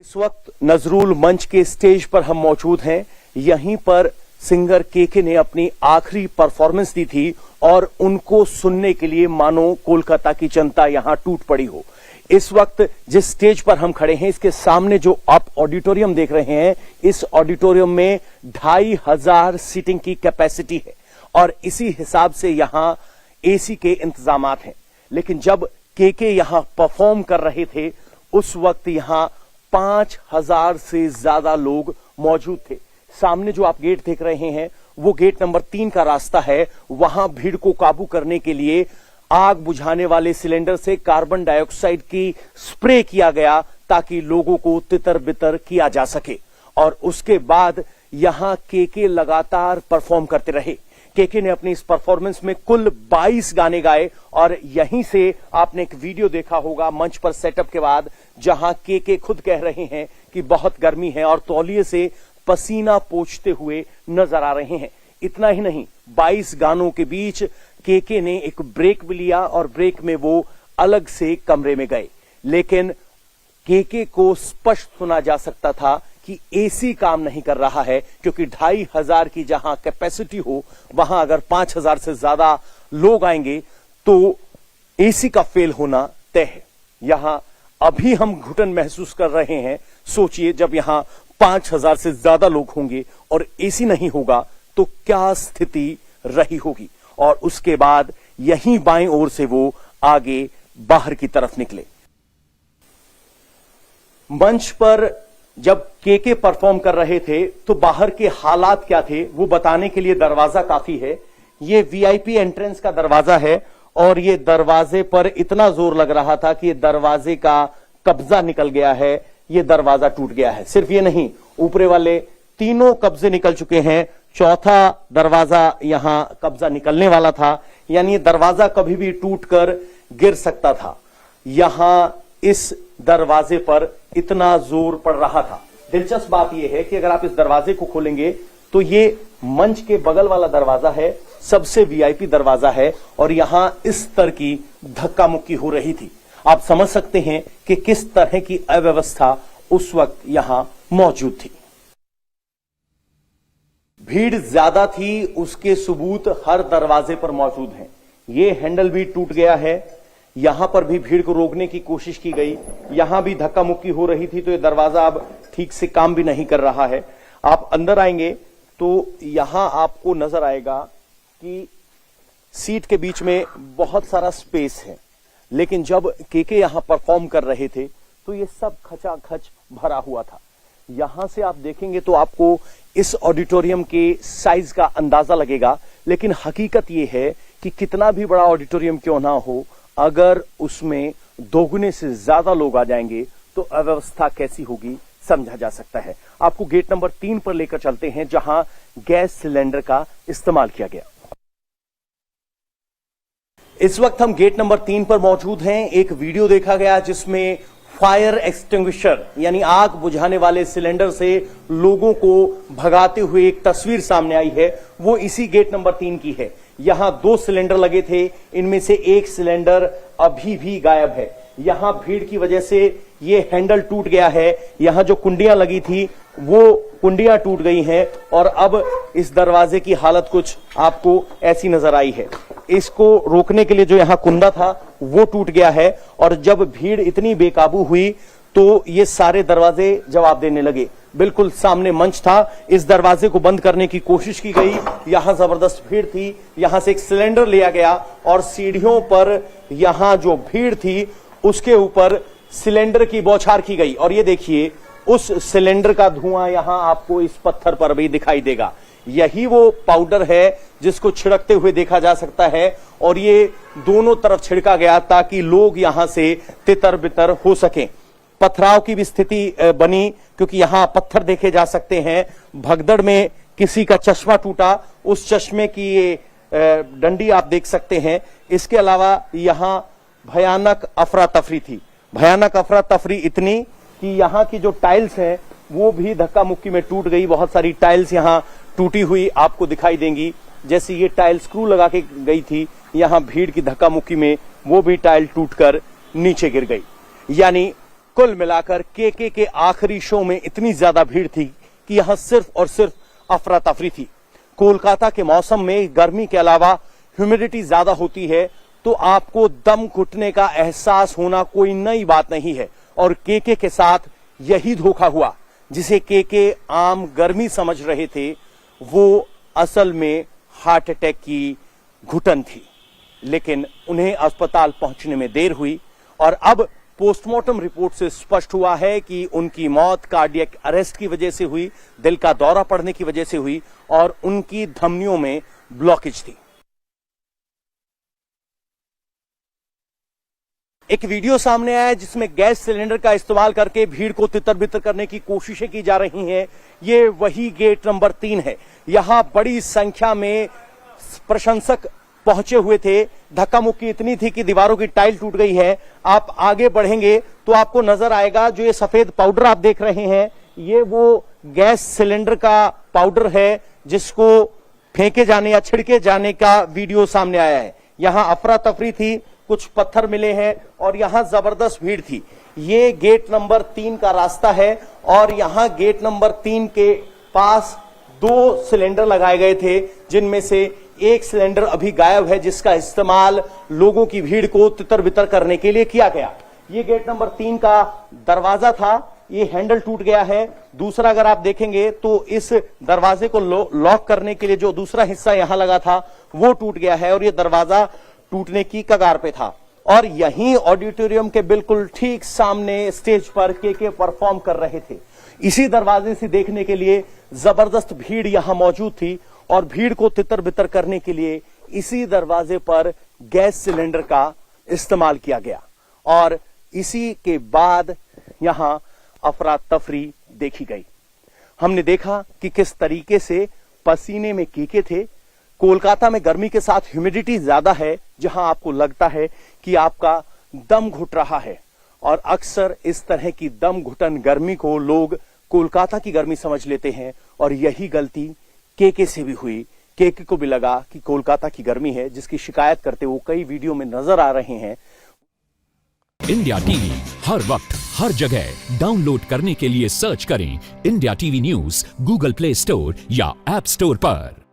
इस वक्त नजरुल मंच के स्टेज पर हम मौजूद हैं। यहीं पर सिंगर केके ने अपनी आखिरी परफॉर्मेंस दी थी और उनको सुनने के लिए मानो कोलकाता की जनता यहां टूट पड़ी हो। इस वक्त जिस स्टेज पर हम खड़े हैं, इसके सामने जो आप ऑडिटोरियम देख रहे हैं, इस ऑडिटोरियम में 2500 सीटिंग की कैपेसिटी है और इसी हिसाब से यहां एसी के इंतजामात हैं। लेकिन जब केके यहां परफॉर्म कर रहे थे, उस वक्त यहां 5000 से ज्यादा लोग मौजूद थे। सामने जो आप गेट देख रहे हैं, वो गेट नंबर 3 का रास्ता है। वहां भीड़ को काबू करने के लिए आग बुझाने वाले सिलेंडर से कार्बन डाइऑक्साइड की स्प्रे किया गया ताकि लोगों को तितर बितर किया जा सके। और उसके बाद यहां केके लगातार परफॉर्म करते रहे। केके ने अपनी इस परफॉर्मेंस में कुल 22 गाने गाए और यहीं से आपने एक वीडियो देखा होगा मंच पर सेटअप के बाद, जहां केके खुद कह रहे हैं कि बहुत गर्मी है और तौलिए से पसीना पोंछते हुए नजर आ रहे हैं। इतना ही नहीं, 22 गानों के बीच केके ने एक ब्रेक भी लिया और ब्रेक में वो अलग से कमरे में गए। लेकिन केके को स्पष्ट सुना जा सकता था कि एसी काम नहीं कर रहा है, क्योंकि 2500 की जहां कैपेसिटी हो, वहां अगर 5000 से ज्यादा लोग आएंगे तो एसी का फेल होना तय है। यहां अभी हम घुटन महसूस कर रहे हैं। सोचिए जब यहां 5000 से ज्यादा लोग होंगे और एसी नहीं होगा तो क्या स्थिति रही होगी। और उसके बाद यहीं बाएं ओर से वो आगे बाहर की तरफ निकले। मंच पर जब केके परफॉर्म कर रहे थे तो बाहर के हालात क्या थे वो बताने के लिए दरवाजा काफी है। ये वीआईपी एंट्रेंस का दरवाजा है और ये दरवाजे पर इतना जोर लग रहा था कि ये दरवाजे का कब्जा निकल गया है, ये दरवाजा टूट गया है। सिर्फ ये नहीं, ऊपरे वाले तीनों कब्जे निकल चुके हैं। चौथा दरवाजा यहां कब्जा निकलने वाला था, यानी ये दरवाजा कभी भी टूटकर गिर सकता था। यहां इस दरवाजे पर इतना जोर पड़ रहा था। दिलचस्प बात यह है कि अगर आप इस दरवाजे को खोलेंगे तो ये मंच के बगल वाला दरवाजा है, सबसे वीआईपी दरवाजा है और यहां इस तरह की धक्का मुक्की हो रही थी। आप समझ सकते हैं कि किस तरह की अव्यवस्था उस वक्त यहां मौजूद थी। भीड़ ज्यादा थी, उसके सबूत हर दरवाजे पर मौजूद हैं। ये हैंडल भी टूट गया है, यहां पर भी भीड़ को रोकने की कोशिश की गई, यहां भी धक्का मुक्की हो रही थी, तो ये दरवाजा अब ठीक से काम भी नहीं कर रहा है। आप अंदर आएंगे तो यहां आपको नजर आएगा कि सीट के बीच में बहुत सारा स्पेस है, लेकिन जब केके यहां परफॉर्म कर रहे थे तो ये सब खचाखच भरा हुआ था। यहां से आप देखेंगे तो आपको इस ऑडिटोरियम के साइज का अंदाजा लगेगा, लेकिन हकीकत यह है कि कितना भी बड़ा ऑडिटोरियम क्यों ना हो, अगर उसमें दोगुने से ज्यादा लोग आ जाएंगे तो अव्यवस्था कैसी होगी समझा जा सकता है। आपको गेट नंबर 3 पर लेकर चलते हैं, जहां गैस सिलेंडर का इस्तेमाल किया गया। इस वक्त हम गेट नंबर 3 पर मौजूद हैं। एक वीडियो देखा गया जिसमें फायर एक्सटिंग्विशर यानी आग बुझाने वाले सिलेंडर से लोगों को भगाते हुए एक तस्वीर सामने आई है। वो इसी गेट नंबर 3 की है। यहां 2 सिलेंडर लगे थे, इनमें से एक सिलेंडर अभी भी गायब है। यहां भीड़ की वजह से ये हैंडल टूट गया है। यहां जो कुंडियां लगी थी वो कुंडियां टूट गई हैं और अब इस दरवाजे की हालत कुछ आपको ऐसी नजर आई है। इसको रोकने के लिए जो यहां कुंदा था वो टूट गया है और जब भीड़ इतनी बेकाबू हुई तो ये सारे दरवाजे जवाब देने लगे। बिल्कुल सामने मंच था, इस दरवाजे को बंद करने की कोशिश की गई। यहां जबरदस्त भीड़ थी, यहां से एक सिलेंडर लिया गया और सीढ़ियों पर यहां जो भीड़ थी उसके ऊपर सिलेंडर की बौछार की गई। और ये देखिए, उस सिलेंडर का धुआं यहां आपको इस पत्थर पर भी दिखाई देगा। यही वो पाउडर है जिसको छिड़कते हुए देखा जा सकता है और ये दोनों तरफ छिड़का गया ताकि लोग यहां से तितर बितर हो सकें। पथराव की भी स्थिति बनी, क्योंकि यहां पत्थर देखे जा सकते हैं। भगदड़ में किसी का चश्मा टूटा, उस चश्मे की ये डंडी आप देख सकते हैं। इसके अलावा यहां भयानक अफरा तफरी थी। भयानक अफरा तफरी इतनी कि यहां की जो टाइल्स हैं वो भी धक्का मुक्की में टूट गई। बहुत सारी टाइल्स यहां टूटी हुई आपको दिखाई देंगी। जैसे ये टाइल स्क्रू लगा के गई थी, यहां भीड़ की धक्का मुक्की में वो भी टाइल टूटकर नीचे गिर गई। यानी कुल मिलाकर केके के आखिरी शो में इतनी ज्यादा भीड़ थी कि यहां सिर्फ और सिर्फ अफरा तफरी थी। कोलकाता के मौसम में गर्मी के अलावा ह्यूमिडिटी ज्यादा होती है तो आपको दम घुटने का एहसास होना कोई नई बात नहीं है, और केके के साथ यही धोखा हुआ। जिसे केके आम गर्मी समझ रहे थे वो असल में हार्ट अटैक की घुटन थी। लेकिन उन्हें अस्पताल पहुंचने में देर हुई और अब पोस्टमार्टम रिपोर्ट से स्पष्ट हुआ है कि उनकी मौत कार्डियक अरेस्ट की वजह से हुई, दिल का दौरा पड़ने की वजह से हुई और उनकी धमनियों में ब्लॉकेज थी। एक वीडियो सामने आया जिसमें गैस सिलेंडर का इस्तेमाल करके भीड़ को तितर-बितर करने की कोशिशें की जा रही हैं। ये वही गेट नंबर 3 है। यहां बड़ी संख्या में प्रशंसक पहुंचे हुए थे। धक्का मुक्की इतनी थी कि दीवारों की टाइल टूट गई है। आप आगे बढ़ेंगे तो आपको नजर आएगा जो ये सफेद पाउडर आप देख रहे हैं, ये वो गैस सिलेंडर का पाउडर है जिसको फेंके जाने या छिड़के जाने का वीडियो सामने आया है। यहां अफरा तफरी थी, कुछ पत्थर मिले हैं और यहां जबरदस्त भीड़ थी। ये गेट नंबर 3 का रास्ता है और यहां गेट नंबर 3 के पास 2 सिलेंडर लगाए गए थे जिनमें से एक सिलेंडर अभी गायब है, जिसका इस्तेमाल लोगों की भीड़ को तितर बितर करने के लिए किया गया। ये गेट नंबर 3 का दरवाजा था, ये हैंडल टूट गया है। दूसरा अगर आप देखेंगे तो इस दरवाजे को लॉक करने के लिए जो दूसरा हिस्सा यहां लगा था वो टूट गया है और ये दरवाजा टूटने की कगार पे था। और यहीं ऑडिटोरियम के बिल्कुल ठीक सामने स्टेज पर केके परफॉर्म कर रहे थे। इसी दरवाजे से देखने के लिए जबरदस्त भीड़ यहां मौजूद थी और भीड़ को तितर बितर करने के लिए इसी दरवाजे पर गैस सिलेंडर का इस्तेमाल किया गया और इसी के बाद यहां अफरा तफरी देखी गई। हमने देखा कि किस तरीके से पसीने में केके थे। कोलकाता में गर्मी के साथ ह्यूमिडिटी ज्यादा है, जहां आपको लगता है कि आपका दम घुट रहा है और अक्सर इस तरह की दम घुटन गर्मी को लोग कोलकाता की गर्मी समझ लेते हैं और यही गलती केके से भी हुई। केके को भी लगा कि कोलकाता की गर्मी है, जिसकी शिकायत करते वो कई वीडियो में नजर आ रहे हैं। इंडिया टीवी हर वक्त हर जगह डाउनलोड करने के लिए सर्च करें India TV news Google play store या ऐप स्टोर पर।